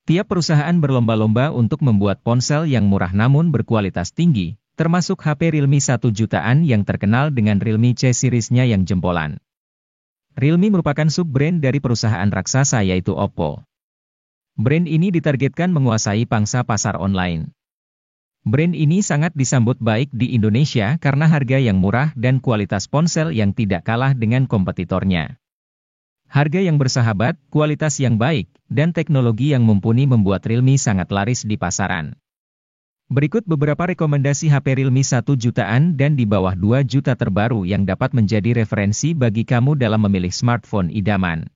Tiap perusahaan berlomba-lomba untuk membuat ponsel yang murah namun berkualitas tinggi, termasuk HP Realme 1 jutaan yang terkenal dengan Realme C series-nya yang jempolan. Realme merupakan sub-brand dari perusahaan raksasa yaitu Oppo. Brand ini ditargetkan menguasai pangsa pasar online. Brand ini sangat disambut baik di Indonesia karena harga yang murah dan kualitas ponsel yang tidak kalah dengan kompetitornya. Harga yang bersahabat, kualitas yang baik, dan teknologi yang mumpuni membuat Realme sangat laris di pasaran. Berikut beberapa rekomendasi HP Realme 1 jutaan dan di bawah 2 juta terbaru yang dapat menjadi referensi bagi kamu dalam memilih smartphone idaman.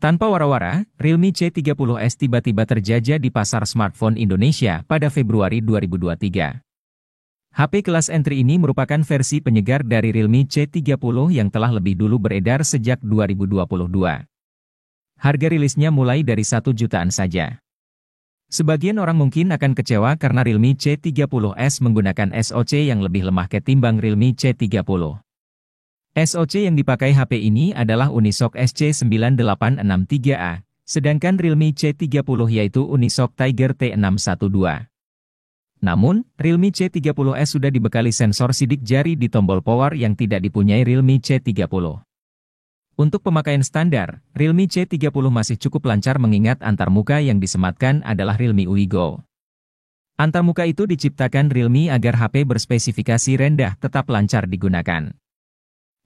Tanpa wara-wara, Realme C30s tiba-tiba terjajah di pasar smartphone Indonesia pada Februari 2023. HP kelas entry ini merupakan versi penyegar dari Realme C30 yang telah lebih dulu beredar sejak 2022. Harga rilisnya mulai dari 1 jutaan saja. Sebagian orang mungkin akan kecewa karena Realme C30s menggunakan SoC yang lebih lemah ketimbang Realme C30. SoC yang dipakai HP ini adalah Unisoc SC9863A, sedangkan Realme C30 yaitu Unisoc Tiger T612. Namun, Realme C30s sudah dibekali sensor sidik jari di tombol power yang tidak dipunyai Realme C30. Untuk pemakaian standar, Realme C30 masih cukup lancar mengingat antarmuka yang disematkan adalah Realme UI Go. Antarmuka itu diciptakan Realme agar HP berspesifikasi rendah tetap lancar digunakan.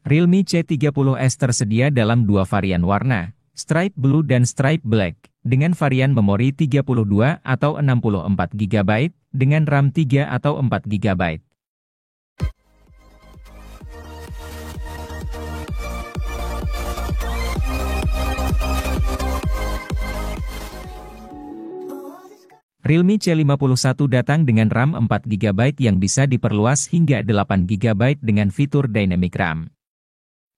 Realme C30s tersedia dalam dua varian warna, Stripe Blue dan Stripe Black, dengan varian memori 32 atau 64 GB, dengan RAM 3 atau 4 GB. Realme C51 datang dengan RAM 4 GB yang bisa diperluas hingga 8 GB dengan fitur Dynamic RAM.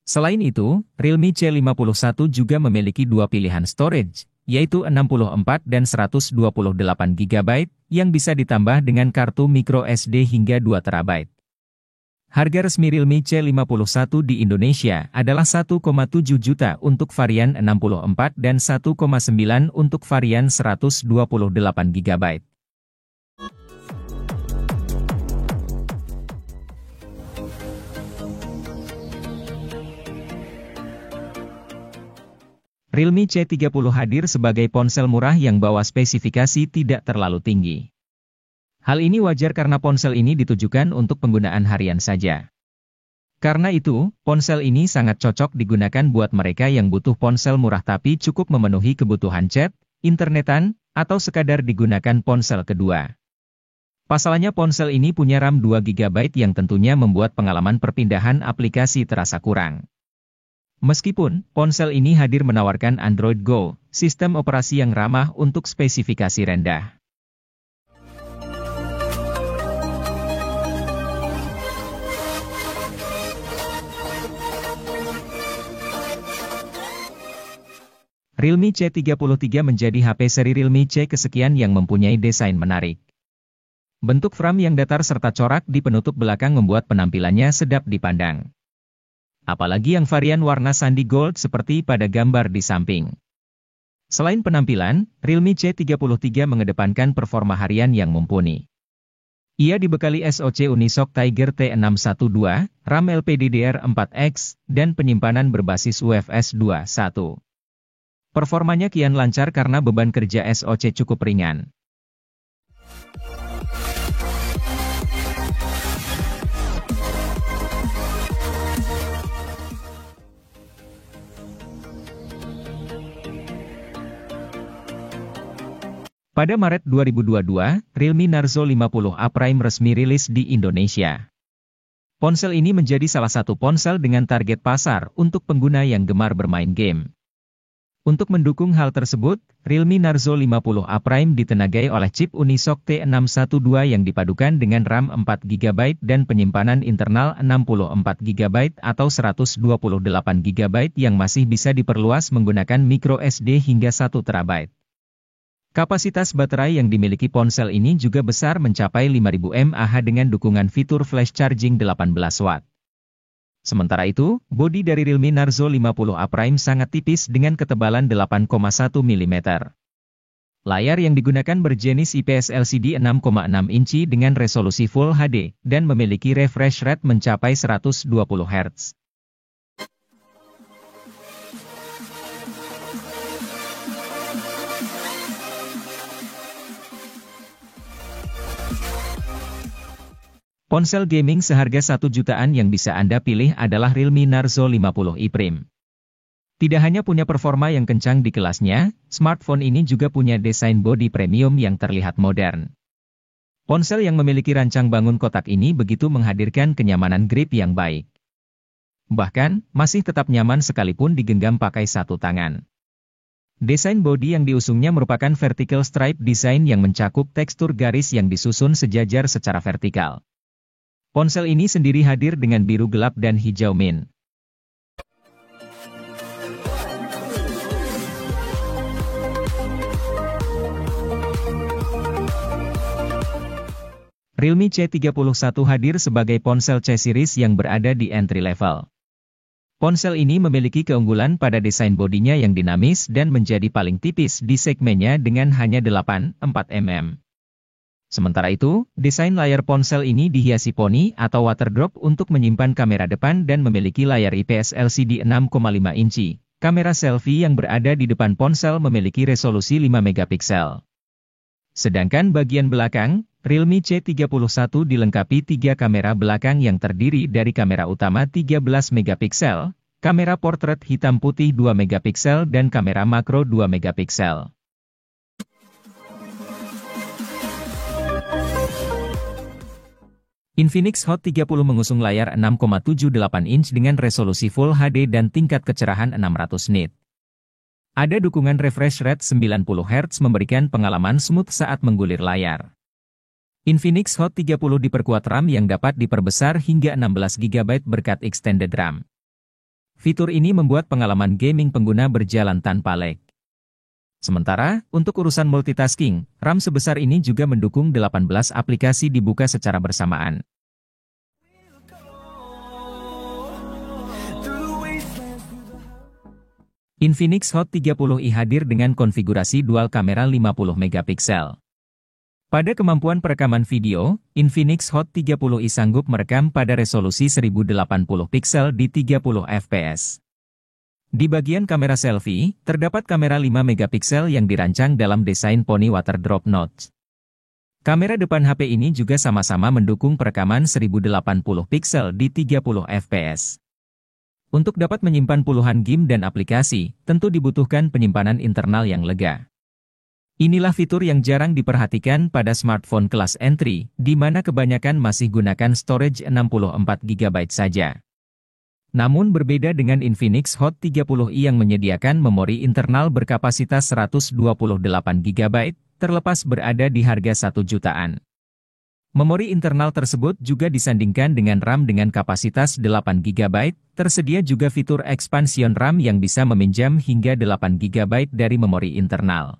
Selain itu, Realme C51 juga memiliki dua pilihan storage, yaitu 64 dan 128 GB, yang bisa ditambah dengan kartu microSD hingga 2 TB. Harga resmi Realme C51 di Indonesia adalah 1,7 juta untuk varian 64 dan 1,9 untuk varian 128 GB. Realme C30 hadir sebagai ponsel murah yang bawa spesifikasi tidak terlalu tinggi. Hal ini wajar karena ponsel ini ditujukan untuk penggunaan harian saja. Karena itu, ponsel ini sangat cocok digunakan buat mereka yang butuh ponsel murah tapi cukup memenuhi kebutuhan chat, internetan, atau sekadar digunakan ponsel kedua. Pasalnya ponsel ini punya RAM 2 GB yang tentunya membuat pengalaman perpindahan aplikasi terasa kurang. Meskipun, ponsel ini hadir menawarkan Android Go, sistem operasi yang ramah untuk spesifikasi rendah. Realme C33 menjadi HP seri Realme C kesekian yang mempunyai desain menarik. Bentuk frame yang datar serta corak di penutup belakang membuat penampilannya sedap dipandang. Apalagi yang varian warna Sandy Gold seperti pada gambar di samping. Selain penampilan, Realme C33 mengedepankan performa harian yang mumpuni. Ia dibekali SoC Unisoc Tiger T612, RAM LPDDR4X, dan penyimpanan berbasis UFS 2.1. Performanya kian lancar karena beban kerja SoC cukup ringan. Pada Maret 2022, Realme Narzo 50A Prime resmi rilis di Indonesia. Ponsel ini menjadi salah satu ponsel dengan target pasar untuk pengguna yang gemar bermain game. Untuk mendukung hal tersebut, Realme Narzo 50A Prime ditenagai oleh chip Unisoc T612 yang dipadukan dengan RAM 4GB dan penyimpanan internal 64GB atau 128GB yang masih bisa diperluas menggunakan microSD hingga 1TB. Kapasitas baterai yang dimiliki ponsel ini juga besar mencapai 5000 mAh dengan dukungan fitur flash charging 18 watt. Sementara itu, bodi dari Realme Narzo 50A Prime sangat tipis dengan ketebalan 8,1 mm. Layar yang digunakan berjenis IPS LCD 6,6 inci dengan resolusi Full HD, dan memiliki refresh rate mencapai 120 Hz. Ponsel gaming seharga 1 jutaan yang bisa Anda pilih adalah Realme Narzo 50i Prime. Tidak hanya punya performa yang kencang di kelasnya, smartphone ini juga punya desain bodi premium yang terlihat modern. Ponsel yang memiliki rancang bangun kotak ini begitu menghadirkan kenyamanan grip yang baik. Bahkan, masih tetap nyaman sekalipun digenggam pakai satu tangan. Desain bodi yang diusungnya merupakan vertical stripe design yang mencakup tekstur garis yang disusun sejajar secara vertikal. Ponsel ini sendiri hadir dengan biru gelap dan hijau mint. Realme C31 hadir sebagai ponsel C series yang berada di entry level. Ponsel ini memiliki keunggulan pada desain bodinya yang dinamis dan menjadi paling tipis di segmennya dengan hanya 8,4 mm. Sementara itu, desain layar ponsel ini dihiasi poni atau water drop untuk menyimpan kamera depan dan memiliki layar IPS LCD 6,5 inci. Kamera selfie yang berada di depan ponsel memiliki resolusi 5 megapiksel. Sedangkan bagian belakang, Realme C31 dilengkapi 3 kamera belakang yang terdiri dari kamera utama 13 megapiksel, kamera portrait hitam putih 2 megapiksel dan kamera makro 2 megapiksel. Infinix Hot 30 mengusung layar 6,78 inch dengan resolusi Full HD dan tingkat kecerahan 600 nit. Ada dukungan refresh rate 90 Hz memberikan pengalaman smooth saat menggulir layar. Infinix Hot 30 diperkuat RAM yang dapat diperbesar hingga 16 GB berkat extended RAM. Fitur ini membuat pengalaman gaming pengguna berjalan tanpa lag. Sementara, untuk urusan multitasking, RAM sebesar ini juga mendukung 18 aplikasi dibuka secara bersamaan. Infinix Hot 30i hadir dengan konfigurasi dual kamera 50 megapiksel. Pada kemampuan perekaman video, Infinix Hot 30i sanggup merekam pada resolusi 1080 piksel di 30 fps. Di bagian kamera selfie, terdapat kamera 5 megapiksel yang dirancang dalam desain poni water drop notch. Kamera depan HP ini juga sama-sama mendukung perekaman 1080 piksel di 30 fps. Untuk dapat menyimpan puluhan game dan aplikasi, tentu dibutuhkan penyimpanan internal yang lega. Inilah fitur yang jarang diperhatikan pada smartphone kelas entry, di mana kebanyakan masih gunakan storage 64GB saja. Namun berbeda dengan Infinix Hot 30i yang menyediakan memori internal berkapasitas 128GB, terlepas berada di harga 1 jutaan. Memori internal tersebut juga disandingkan dengan RAM dengan kapasitas 8GB, tersedia juga fitur expansion RAM yang bisa meminjam hingga 8GB dari memori internal.